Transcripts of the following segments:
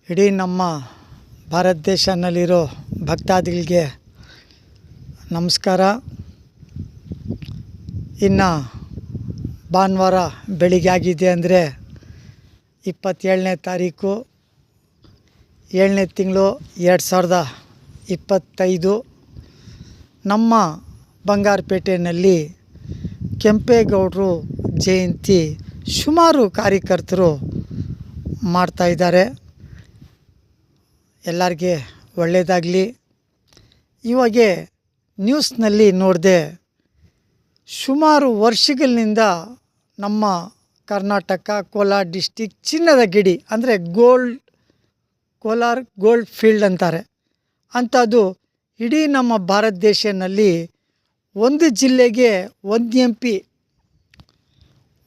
ಇಡೀ ನಮ್ಮ ಭಾರತ ದೇಶದಲ್ಲಿರೋ ಭಕ್ತಾದಿಗಳಿಗೆ ನಮಸ್ಕಾರ. ಇನ್ನು ಭಾನುವಾರ ಬೆಳಿಗ್ಗೆ ಆಗಿದೆ ಅಂದರೆ 27ನೇ ತಾರೀಕು 7ನೇ ತಿಂಗಳು 2025 ನಮ್ಮ ಬಂಗಾರಪೇಟೆಯಲ್ಲಿ ಕೆಂಪೇಗೌಡರು ಜಯಂತಿ ಸುಮಾರು ಕಾರ್ಯಕರ್ತರು ಮಾಡ್ತಾಯಿದ್ದಾರೆ. ಎಲ್ಲರಿಗೆ ಒಳ್ಳೆಯದಾಗಲಿ. ಇವಾಗ ನ್ಯೂಸ್ನಲ್ಲಿ ನೋಡಿದೆ, ಸುಮಾರು ವರ್ಷಗಳಿಂದ ನಮ್ಮ ಕರ್ನಾಟಕ ಕೋಲಾರ ಡಿಸ್ಟಿಕ್ ಚಿನ್ನದ ಗಿಡಿ ಅಂದರೆ ಕೋಲಾರ ಗೋಲ್ಡ್ ಫೀಲ್ಡ್ ಅಂತಾರೆ ಅಂಥದ್ದು ಇಡೀ ನಮ್ಮ ಭಾರತ ದೇಶದಲ್ಲಿ ಒಂದು ಜಿಲ್ಲೆಗೆ ಒಂದು MP,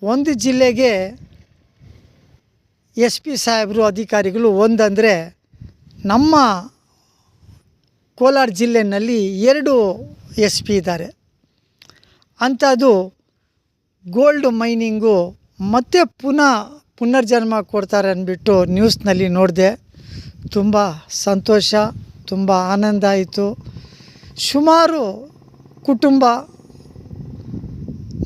ಒಂದು ಜಿಲ್ಲೆಗೆ SP ಸಾಹೇಬರು ಅಧಿಕಾರಿಗಳು ಒಂದಂದರೆ ನಮ್ಮ ಕೋಲಾರ ಜಿಲ್ಲೆಯಲ್ಲಿ 2 SP ಇದ್ದಾರೆ. ಅಂಥದ್ದು ಗೋಲ್ಡ್ ಮೈನಿಂಗು ಮತ್ತೆ ಪುನರ್ಜನ್ಮ ಕೊಡ್ತಾರೆ ಅಂದ್ಬಿಟ್ಟು ನ್ಯೂಸ್ನಲ್ಲಿ ನೋಡಿದೆ. ತುಂಬ ಸಂತೋಷ, ತುಂಬ ಆನಂದ ಆಯಿತು. ಸುಮಾರು ಕುಟುಂಬ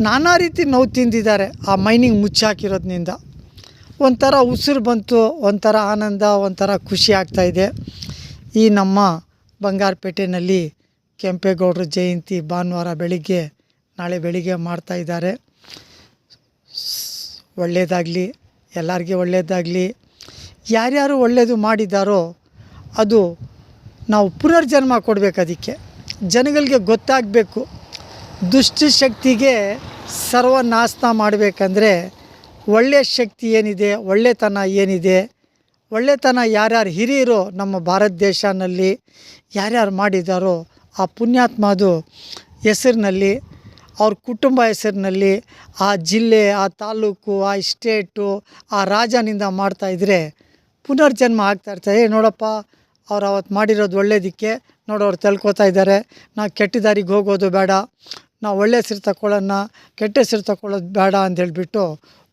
ನಾನಾ ರೀತಿ ನೋವು ತಿಂದಿದ್ದಾರೆ ಆ ಮೈನಿಂಗ್ ಮುಚ್ಚಾಕಿರೋದ್ರಿಂದ. ಒಂಥರ ಉಸಿರು ಬಂತು, ಒಂಥರ ಆನಂದ, ಒಂಥರ ಖುಷಿ ಆಗ್ತಾಯಿದೆ. ಈ ನಮ್ಮ ಬಂಗಾರಪೇಟೆಯಲ್ಲಿ ಕೆಂಪೇಗೌಡರು ಜಯಂತಿ ಭಾನುವಾರ ನಾಳೆ ಬೆಳಿಗ್ಗೆ ಮಾಡ್ತಾಯಿದ್ದಾರೆ. ಒಳ್ಳೆಯದಾಗಲಿ, ಎಲ್ಲರಿಗೆ ಒಳ್ಳೆಯದಾಗಲಿ. ಯಾರ್ಯಾರು ಒಳ್ಳೆಯದು ಮಾಡಿದ್ದಾರೋ ಅದು ನಾವು ಪುನರ್ಜನ್ಮ ಕೊಡಬೇಕು. ಅದಕ್ಕೆ ಜನಗಳಿಗೆ ಗೊತ್ತಾಗಬೇಕು. ದುಷ್ಟಶಕ್ತಿಗೆ ಸರ್ವನಾಶ ಮಾಡಬೇಕಂದ್ರೆ ಒಳ್ಳೆಯ ಶಕ್ತಿ ಏನಿದೆ, ಒಳ್ಳೆತನ ಏನಿದೆ, ಒಳ್ಳೆತನ ಯಾರ್ಯಾರು ಹಿರಿಯರು ನಮ್ಮ ಭಾರತ ದೇಶದಲ್ಲಿ ಯಾರ್ಯಾರು ಮಾಡಿದ್ದಾರೋ ಆ ಪುಣ್ಯಾತ್ಮದು ಹೆಸರಿನಲ್ಲಿ, ಅವ್ರ ಕುಟುಂಬ ಹೆಸರಿನಲ್ಲಿ, ಆ ಜಿಲ್ಲೆ, ಆ ತಾಲೂಕು, ಆ ಸ್ಟೇಟು, ಆ ರಾಜನಿಂದ ಮಾಡ್ತಾಯಿದ್ರೆ ಪುನರ್ಜನ್ಮ ಆಗ್ತಾಯಿರ್ತಾರೆ. ನೋಡಪ್ಪ, ಅವ್ರು ಅವತ್ತು ಮಾಡಿರೋದು ಒಳ್ಳೇದಕ್ಕೆ ನೋಡೋರು ತಿಳ್ಕೊತಾ ಇದ್ದಾರೆ. ನಾವು ಕೆಟ್ಟ ದಾರಿಗೆ ಹೋಗೋದು ಬೇಡ, ನಾವು ಒಳ್ಳೆ ಹೆಸರು ತಗೊಳ್ಳೋಣ, ಕೆಟ್ಟ ಹೆಸರು ತಗೊಳ್ಳೋದು ಬೇಡ ಅಂದೇಳ್ಬಿಟ್ಟು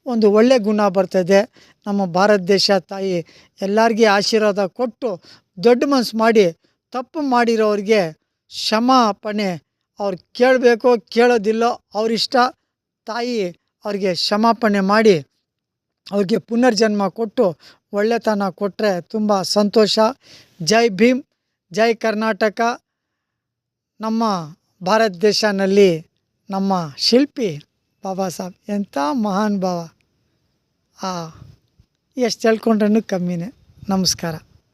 ಒಂದು ಒಳ್ಳೆ ಗುಣ ಬರ್ತದೆ. ನಮ್ಮ ಭಾರತ ದೇಶ ತಾಯಿ ಎಲ್ಲರಿಗೆ ಆಶೀರ್ವಾದ ಕೊಟ್ಟು ದೊಡ್ಡ ಮನಸ್ಸು ಮಾಡಿ ತಪ್ಪು ಮಾಡಿರೋರಿಗೆ ಕ್ಷಮಾಪಣೆ ಅವ್ರು ಕೇಳಬೇಕೋ ಕೇಳೋದಿಲ್ಲೋ ಅವರಿಷ್ಟ. ತಾಯಿ ಅವ್ರಿಗೆ ಕ್ಷಮಾಪಣೆ ಮಾಡಿ ಅವ್ರಿಗೆ ಪುನರ್ಜನ್ಮ ಕೊಟ್ಟು ಒಳ್ಳೆತನ ಕೊಟ್ಟರೆ ತುಂಬ ಸಂತೋಷ. ಜೈ ಭೀಮ್, ಜೈ ಕರ್ನಾಟಕ. ನಮ್ಮ ಭಾರತ ದೇಶದಲ್ಲಿ ನಮ್ಮ ಶಿಲ್ಪಿ ಬಾಬಾ ಸಾಹೇಬ್ ಎಂಥ ಮಹಾನ್ ಭಾವ. ಎಷ್ಟು ಹೇಳ್ಕೊಂಡ್ರೂ ಕಮ್ಮಿನೇ. ನಮಸ್ಕಾರ.